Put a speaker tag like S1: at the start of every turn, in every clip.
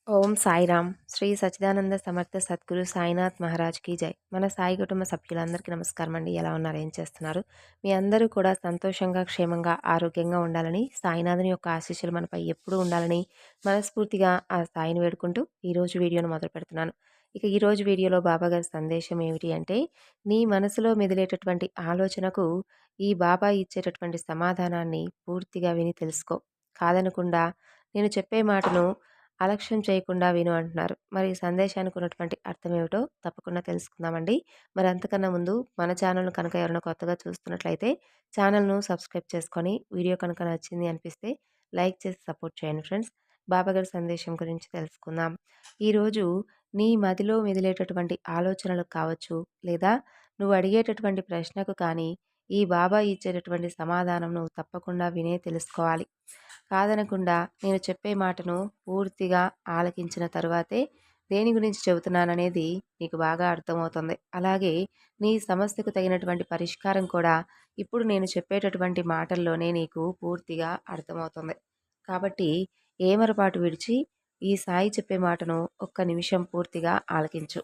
S1: ఓం సాయిరామ్. శ్రీ సచ్చిదానంద సమర్థ సద్గురు సాయినాథ్ మహారాజ్‌కి జై. మన సాయి కుటుంబ సభ్యులందరికీ నమస్కారం అండి. ఎలా ఉన్నారు? ఏం చేస్తున్నారు? మీ అందరూ కూడా సంతోషంగా, క్షేమంగా, ఆరోగ్యంగా ఉండాలని, సాయినాథుని యొక్క ఆశీస్సులు మనపై ఎప్పుడూ ఉండాలని మనస్ఫూర్తిగా ఆ సాయిని వేడుకుంటూ ఈరోజు వీడియోను మొదలుపెడుతున్నాను. ఇక ఈరోజు వీడియోలో బాబాగారి సందేశం ఏమిటి అంటే, నీ మనసులో మెదిలేటటువంటి ఆలోచనకు ఈ బాబా ఇచ్చేటటువంటి సమాధానాన్ని పూర్తిగా విని తెలుసుకో. కాదనకుండా నేను చెప్పే మాటను అలక్ష్యం చేయకుండా విను అంటున్నారు. మరి ఈ సందేశానికి ఉన్నటువంటి అర్థం ఏమిటో తప్పకుండా తెలుసుకుందామండి. మరి అంతకన్నా ముందు మన ఛానల్‌ను కనుక ఎవరైనా కొత్తగా చూస్తున్నట్లయితే ఛానల్‌ను సబ్స్క్రైబ్ చేసుకొని, వీడియో కనుక నచ్చింది అనిపిస్తే లైక్ చేసి సపోర్ట్ చేయండి ఫ్రెండ్స్. బాబాగారి సందేశం గురించి తెలుసుకుందాం. ఈరోజు నీ మదిలో మెదిలేటటువంటి ఆలోచనలకు కావచ్చు, లేదా నువ్వు అడిగేటటువంటి ప్రశ్నకు కానీ ఈ బాబా ఇచ్చేటటువంటి సమాధానం నువ్వు తప్పకుండా వినే తెలుసుకోవాలి. కాదనకుండా నేను చెప్పే మాటను పూర్తిగా ఆలకించిన తరువాతే దేని గురించి చెబుతున్నాననేది నీకు బాగా అర్థమవుతుంది. అలాగే నీ సమస్యకు తగినటువంటి పరిష్కారం కూడా ఇప్పుడు నేను చెప్పేటటువంటి మాటల్లోనే నీకు పూర్తిగా అర్థమవుతుంది. కాబట్టి ఏమరపాటు విడిచి ఈ సాయి చెప్పే మాటను ఒక్క నిమిషం పూర్తిగా ఆలకించు.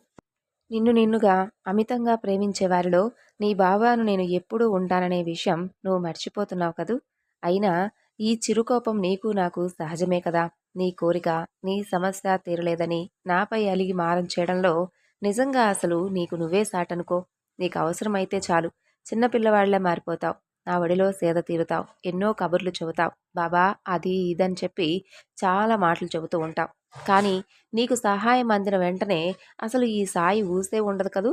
S1: నిన్నుగా అమితంగా ప్రేమించే వారిలో నీ బాబాను నేను ఎప్పుడూ ఉంటాననే విషయం నువ్వు మర్చిపోతున్నావు కదూ! అయినా ఈ చిరుకోపం నీకు నాకు సహజమే కదా! నీ కోరిక, నీ సమస్య తీరలేదని నాపై అలిగి మారం చేయడంలో నిజంగా అసలు నీకు నువ్వే సాటనుకో. నీకు అవసరమైతే చాలు చిన్న పిల్లవాడిలా మారిపోతావు. నా ఒడిలో సేద తీరుతావు. ఎన్నో కబుర్లు చెబుతావు. బాబా అది ఇదని చెప్పి చాలా మాటలు చెబుతూ ఉంటావు. కానీ నీకు సహాయం అందిన వెంటనే అసలు ఈ సాయి ఊసే ఉండదు కదూ!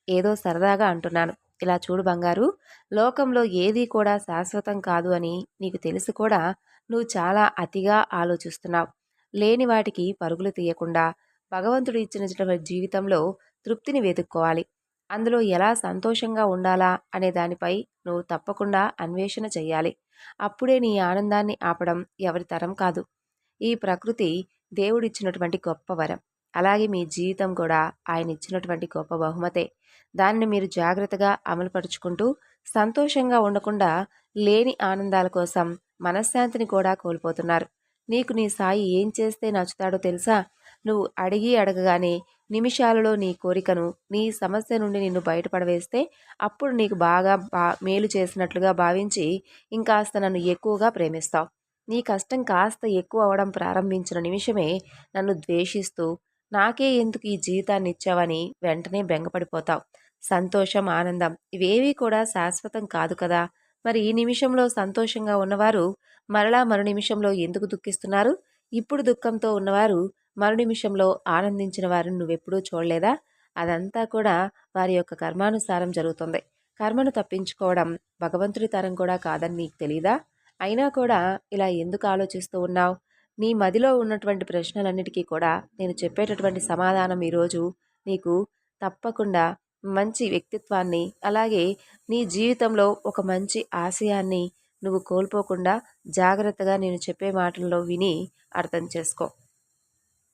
S1: ఏదో సరదాగా అంటున్నాను. ఇలా చూడు బంగారు, లోకంలో ఏదీ కూడా శాశ్వతం కాదు అని నీకు తెలిసి కూడా నువ్వు చాలా అతిగా ఆలోచిస్తున్నావు. లేని వాటికి పరుగులు తీయకుండా భగవంతుడు ఇచ్చినటువంటి జీవితంలో తృప్తిని వెతుక్కోవాలి. అందులో ఎలా సంతోషంగా ఉండాలా అనే దానిపై నువ్వు తప్పకుండా అన్వేషణ చెయ్యాలి. అప్పుడే నీ ఆనందాన్ని ఆపడం ఎవరి తరం కాదు. ఈ ప్రకృతి దేవుడిచ్చినటువంటి గొప్ప వరం. అలాగే మీ జీవితం కూడా ఆయన ఇచ్చినటువంటి గొప్ప బహుమతే. దానిని మీరు జాగ్రత్తగా అమలుపరుచుకుంటూ సంతోషంగా ఉండకుండా లేని ఆనందాల కోసం మనశ్శాంతిని కూడా కోల్పోతున్నారు. నీకు నీ సాయి ఏం చేస్తే నచ్చుతాడో తెలుసా? నువ్వు అడిగి అడగగానే నిమిషాలలో నీ కోరికను, నీ సమస్య నుండి నిన్ను బయటపడవేస్తే అప్పుడు నీకు బాగా మేలు చేసినట్లుగా భావించి ఇంకాస్త నన్ను ఎక్కువగా ప్రేమిస్తావు. నీ కష్టం కాస్త ఎక్కువ అవడం ప్రారంభించిన నిమిషమే నన్ను ద్వేషిస్తూ నాకే ఎందుకు ఈ జీవితాన్ని ఇచ్చావని వెంటనే బెంగపడిపోతావు. సంతోషం, ఆనందం ఇవేవీ కూడా శాశ్వతం కాదు కదా! మరి ఈ నిమిషంలో సంతోషంగా ఉన్నవారు మరలా మరు నిమిషంలో ఎందుకు దుఃఖిస్తున్నారు? ఇప్పుడు దుఃఖంతో ఉన్నవారు మరు నిమిషంలో ఆనందించిన వారిని నువ్వెప్పుడూ చూడలేదా? అదంతా కూడా వారి యొక్క కర్మానుసారం జరుగుతుంది. కర్మను తప్పించుకోవడం భగవంతుడి తరం కూడా కాదని నీకు తెలీదా? అయినా కూడా ఇలా ఎందుకు ఆలోచిస్తూ ఉన్నావు? నీ మదిలో ఉన్నటువంటి ప్రశ్నలన్నిటికీ కూడా నేను చెప్పేటటువంటి సమాధానం ఈరోజు నీకు తప్పకుండా మంచి వ్యక్తిత్వాన్ని, అలాగే నీ జీవితంలో ఒక మంచి ఆశయాన్ని నువ్వు కోల్పోకుండా జాగ్రత్తగా నేను చెప్పే మాటల్లో విని అర్థం చేసుకో.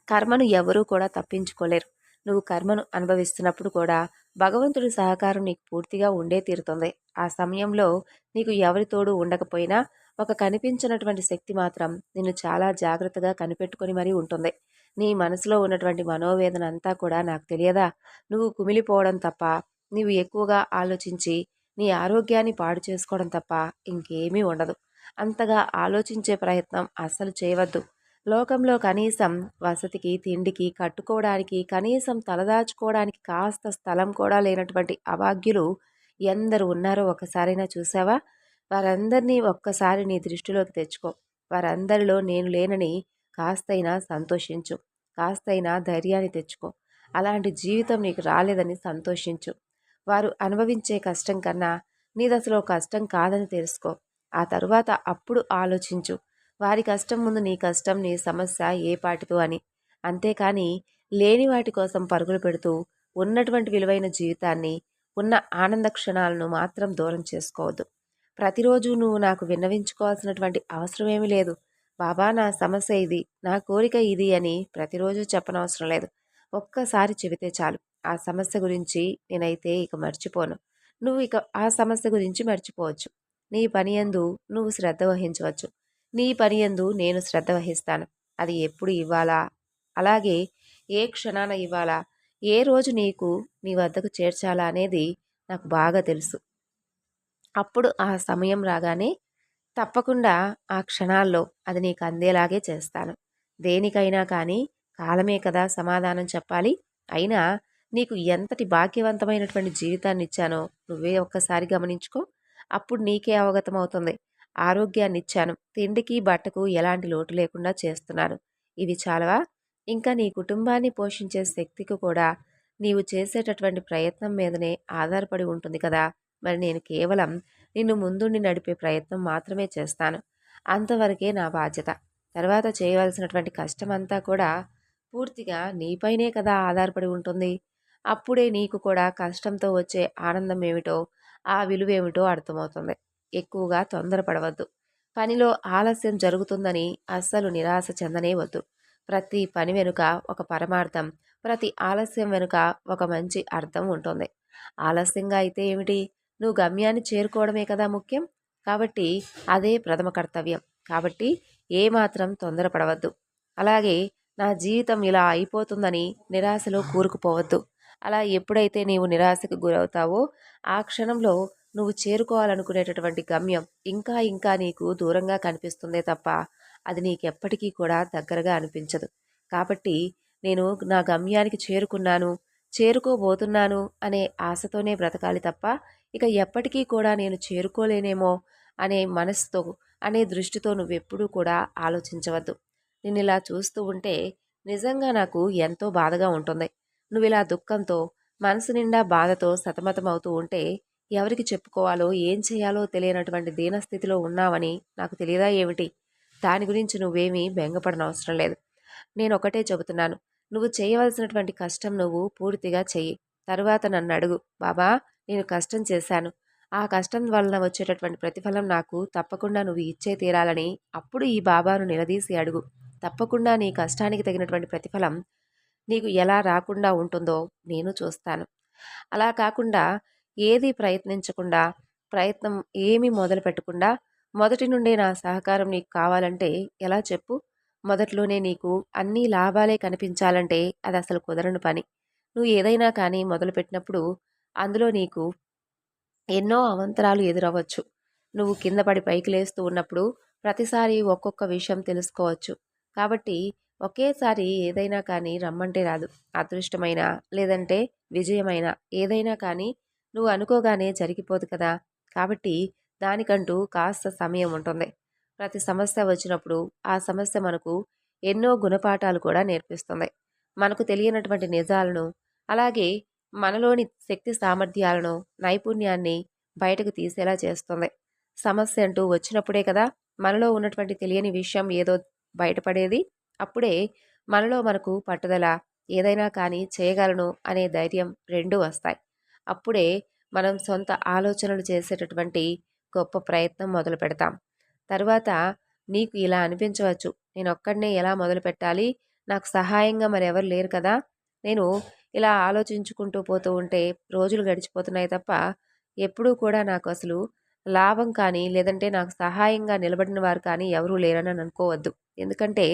S1: కర్మను ఎవరూ కూడా తప్పించుకోలేరు. నువ్వు కర్మను అనుభవిస్తున్నప్పుడు కూడా భగవంతుడి సహకారం నీకు పూర్తిగా ఉండే తీరుతుంది. ఆ సమయంలో నీకు ఎవరి తోడు ఉండకపోయినా ఒక కనిపించినటువంటి శక్తి మాత్రం నిన్ను చాలా జాగ్రత్తగా కనిపెట్టుకొని మరీ ఉంటుంది. నీ మనసులో ఉన్నటువంటి మనోవేదన అంతా కూడా నాకు తెలియదా? నువ్వు కుమిలిపోవడం తప్ప, నువ్వు ఎక్కువగా ఆలోచించి నీ ఆరోగ్యాన్ని పాడు చేసుకోవడం తప్ప ఇంకేమీ ఉండదు. అంతగా ఆలోచించే ప్రయత్నం అస్సలు చేయవద్దు. లోకంలో కనీసం వసతికి, తిండికి, కట్టుకోవడానికి, కనీసం తలదాచుకోవడానికి కాస్త స్థలం కూడా లేనటువంటి అభాగ్యులు ఎందరు ఉన్నారో ఒకసారైనా చూసావా? వారందరినీ ఒక్కసారి నీ దృష్టిలోకి తెచ్చుకో. వారందరిలో నేను లేనని కాస్తైనా సంతోషించు. కాస్తైనా ధైర్యాన్ని తెచ్చుకో. అలాంటి జీవితం నీకు రాలేదని సంతోషించు. వారు అనుభవించే కష్టం కన్నా నీదసలు కష్టం కాదని తెలుసుకో. ఆ తరువాత అప్పుడు ఆలోచించు. వారి కష్టం ముందు నీ కష్టం, నీ సమస్య ఏ పాటిదో అని. అంతేకాని లేని వాటి కోసం పరుగులు పెడుతూ ఉన్నటువంటి విలువైన జీవితాన్ని, ఉన్న ఆనంద క్షణాలను మాత్రం దూరం చేసుకోవద్దు. ప్రతిరోజు నువ్వు నాకు విన్నవించుకోవాల్సినటువంటి అవసరమేమీ లేదు. బాబా నా సమస్య ఇది, నా కోరిక ఇది అని ప్రతిరోజు చెప్పనవసరం లేదు. ఒక్కసారి చెబితే చాలు. ఆ సమస్య గురించి నేనైతే ఇక మర్చిపోను. నువ్వు ఇక ఆ సమస్య గురించి మర్చిపోవచ్చు. నీ పని యందు నువ్వు శ్రద్ధ వహించవచ్చు. నీ పని యందు నేను శ్రద్ధ వహిస్తాను. అది ఎప్పుడు ఇవ్వాలా, అలాగే ఏ క్షణాన ఇవ్వాలా, ఏ రోజు నీకు నీ వద్దకు చేర్చాలా అనేది నాకు బాగా తెలుసు. అప్పుడు ఆ సమయం రాగానే తప్పకుండా ఆ క్షణాల్లో అది నీకు అందేలాగే చేస్తాను. దేనికైనా కానీ కాలమే కదా సమాధానం చెప్పాలి. అయినా నీకు ఎంతటి భాగ్యవంతమైనటువంటి జీవితాన్ని ఇచ్చానో నువ్వే ఒక్కసారి గమనించుకో. అప్పుడు నీకే అవగతమవుతుంది. ఆరోగ్యాన్నిచ్చాను. తిండికి, బట్టకు ఎలాంటి లోటు లేకుండా చేస్తున్నాను. ఇవి చాలవా? ఇంకా నీ కుటుంబాన్ని పోషించే శక్తికి కూడా నీవు చేసేటటువంటి ప్రయత్నం మీదనే ఆధారపడి ఉంటుంది కదా! మరి నేను కేవలం నిన్ను ముందుండి నడిపే ప్రయత్నం మాత్రమే చేస్తాను. అంతవరకే నా బాధ్యత. తర్వాత చేయవలసినటువంటి కష్టమంతా కూడా పూర్తిగా నీపైనే కదా ఆధారపడి ఉంటుంది. అప్పుడే నీకు కూడా కష్టంతో వచ్చే ఆనందం ఏమిటో, ఆ విలువేమిటో అర్థమవుతుంది. ఎక్కువగా తొందరపడవద్దు. పనిలో ఆలస్యం జరుగుతుందని అస్సలు నిరాశ చెందనే వద్దు. ప్రతి పని వెనుక ఒక పరమార్థం, ప్రతి ఆలస్యం వెనుక ఒక మంచి అర్థం ఉంటుంది. ఆలస్యంగా అయితే ఏమిటి? నువ్వు గమ్యాన్ని చేరుకోవడమే కదా ముఖ్యం. కాబట్టి అదే ప్రథమ కర్తవ్యం. కాబట్టి ఏమాత్రం తొందరపడవద్దు. అలాగే నా జీవితం ఇలా అయిపోతుందని నిరాశలో కూరుకుపోవద్దు. అలా ఎప్పుడైతే నీవు నిరాశకు గురవుతావో ఆ క్షణంలో నువ్వు చేరుకోవాలనుకునేటటువంటి గమ్యం ఇంకా ఇంకా నీకు దూరంగా కనిపిస్తుందే తప్ప అది నీకెప్పటికీ కూడా దగ్గరగా అనిపించదు. కాబట్టి నేను నా గమ్యానికి చేరుకున్నాను, చేరుకోబోతున్నాను అనే ఆశతోనే బ్రతకాలి తప్ప ఇక ఎప్పటికీ కూడా నేను చేరుకోలేనేమో అనే మనసుతో, అనే దృష్టితో నువ్వెప్పుడూ కూడా ఆలోచించవద్దు. నిన్నిలా చూస్తూ ఉంటే నిజంగా నాకు ఎంతో బాధగా ఉంటుంది. నువ్విలా దుఃఖంతో, మనసు నిండా బాధతో సతమతమవుతూ ఉంటే ఎవరికి చెప్పుకోవాలో, ఏం చేయాలో తెలియనటువంటి దీనస్థితిలో ఉన్నావని నాకు తెలియదా ఏమిటి? దాని గురించి నువ్వేమీ బెంగపడనవసరం లేదు. నేనొకటే చెబుతున్నాను. నువ్వు చేయవలసినటువంటి కష్టం నువ్వు పూర్తిగా చెయ్యి. తరువాత నన్నడుగు, బాబా నేను కష్టం చేశాను. ఆ కష్టం వలన వచ్చేటటువంటి ప్రతిఫలం నాకు తప్పకుండా నువ్వు ఇచ్చే తీరాలని అప్పుడు ఈ బాబాను నిలదీసి అడుగు. తప్పకుండా నీ కష్టానికి తగినటువంటి ప్రతిఫలం నీకు ఎలా రాకుండా ఉంటుందో నేను చూస్తాను. అలా కాకుండా ఏది ప్రయత్నించకుండా, ప్రయత్నం ఏమీ మొదలు పెట్టకుండా మొదటి నుండే నా సహకారం నీకు కావాలంటే ఎలా చెప్పు? మొదట్లోనే నీకు అన్నీ లాభాలే కనిపించాలంటే అది అసలు కుదరని పని. నువ్వు ఏదైనా కానీ మొదలుపెట్టినప్పుడు అందులో నీకు ఎన్నో అవాంతరాలు ఎదురవ్వచ్చు. నువ్వు కింద పడి పైకి లేస్తూ ఉన్నప్పుడు ప్రతిసారి ఒక్కొక్క విషయం తెలుసుకోవచ్చు. కాబట్టి ఒకేసారి ఏదైనా కానీ రమ్మంటే రాదు. అదృష్టమైన లేదంటే విజయమైన ఏదైనా కానీ నువ్వు అనుకోగానే జరిగిపోదు కదా! కాబట్టి దానికంటూ కాస్త సమయం ఉంటుంది. ప్రతి సమస్య వచ్చినప్పుడు ఆ సమస్య మనకు ఎన్నో గుణపాఠాలు కూడా నేర్పిస్తుంది. మనకు తెలియనటువంటి నిజాలను, అలాగే మనలోని శక్తి సామర్థ్యాలను, నైపుణ్యాన్ని బయటకు తీసేలా చేస్తుంది. సమస్య అంటూ వచ్చినప్పుడే కదా మనలో ఉన్నటువంటి తెలియని విషయం ఏదో బయటపడేది. అప్పుడే మనలో మనకు పట్టుదల, ఏదైనా కానీ చేయగలను అనే ధైర్యం రెండూ వస్తాయి. అప్పుడే మనం సొంత ఆలోచనలు చేసేటటువంటి గొప్ప ప్రయత్నం మొదలు పెడతాం. తరువాత నీకు ఇలా అనిపించవచ్చు, నేనొక్కడినే ఎలా మొదలు పెట్టాలి? నాకు సహాయంగా మరెవరు లేరు కదా! నేను ఇలా ఆలోచించుకుంటూ పోతూ ఉంటే రోజులు గడిచిపోతున్నాయి తప్ప ఎప్పుడూ కూడా నాకు అసలు లాభం కానీ, లేదంటే నాకు సహాయంగా నిలబడిన వారు కానీ ఎవరూ లేరని అనుకోవద్దు. ఎందుకంటే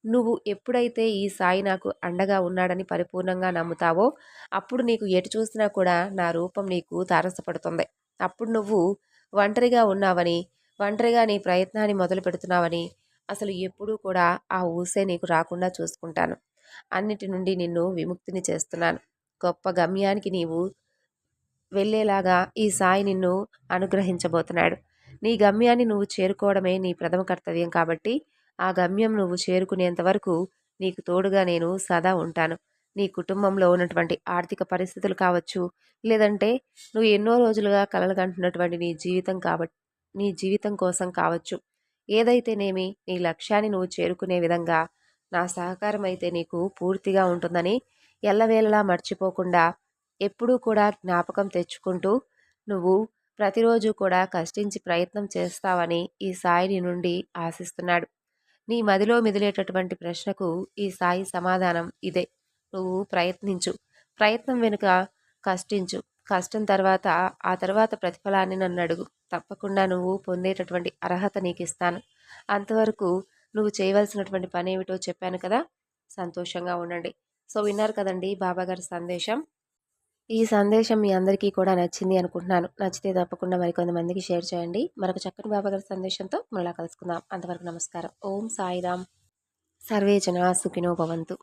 S1: నువ్వు ఎప్పుడైతే ఈ సాయి నాకు అండగా ఉన్నాడని పరిపూర్ణంగా నమ్ముతావో అప్పుడు నీకు ఎటు చూసినా కూడా నా రూపం నీకు తారసపడుతుంది. అప్పుడు నువ్వు ఒంటరిగా ఉన్నావని, ఒంటరిగా నీ ప్రయత్నాన్ని మొదలు పెడుతున్నావని అసలు ఎప్పుడూ కూడా ఆ ఊసే నీకు రాకుండా చూసుకుంటాను. అన్నిటి నుండి నిన్ను విముక్తిని చేస్తున్నాను. గొప్ప గమ్యానికి నీవు వెళ్ళేలాగా ఈ సాయి నిన్ను అనుగ్రహించబోతున్నాడు. నీ గమ్యాన్ని నువ్వు చేరుకోవడమే నీ ప్రథమ కర్తవ్యం కాబట్టి ఆ గమ్యం నువ్వు చేరుకునేంత వరకు నీకు తోడుగా నేను సదా ఉంటాను. నీ కుటుంబంలో ఉన్నటువంటి ఆర్థిక పరిస్థితులు కావచ్చు, లేదంటే నువ్వు ఎన్నో రోజులుగా కలలుగంటున్నటువంటి నీ జీవితం కోసం కావచ్చు. ఏదైతేనేమి నీ లక్ష్యాన్ని నువ్వు చేరుకునే విధంగా నా సహకారం అయితే నీకు పూర్తిగా ఉంటుందని ఎల్లవేళలా మర్చిపోకుండా ఎప్పుడూ కూడా జ్ఞాపకం తెచ్చుకుంటూ నువ్వు ప్రతిరోజు కూడా కష్టించి ప్రయత్నం చేస్తావని ఈ సాయి నుండి ఆశిస్తున్నాడు. నీ మదిలో మెదిలేటటువంటి ప్రశ్నకు ఈ సాయి సమాధానం ఇదే. నువ్వు ప్రయత్నించు. ప్రయత్నం వెనుక కష్టించు. కష్టం తర్వాత ఆ తర్వాత ప్రతిఫలాన్ని నన్ను అడుగు. తప్పకుండా నువ్వు పొందేటటువంటి అర్హత నీకు ఇస్తాను. అంతవరకు నువ్వు చేయవలసినటువంటి పని ఏమిటో చెప్పాను కదా! సంతోషంగా ఉండండి. సో, విన్నారు కదండీ బాబాగారి సందేశం. ఈ సందేశం మీ అందరికీ కూడా నచ్చింది అనుకుంటున్నాను. నచ్చితే తప్పకుండా మరికొంతమందికి షేర్ చేయండి. మరొక చక్కని బాబాగారి సందేశంతో మళ్ళా కలుసుకుందాం. అంతవరకు నమస్కారం. ఓం సాయిరామ్. సర్వే జనా సుఖినో భవంతు.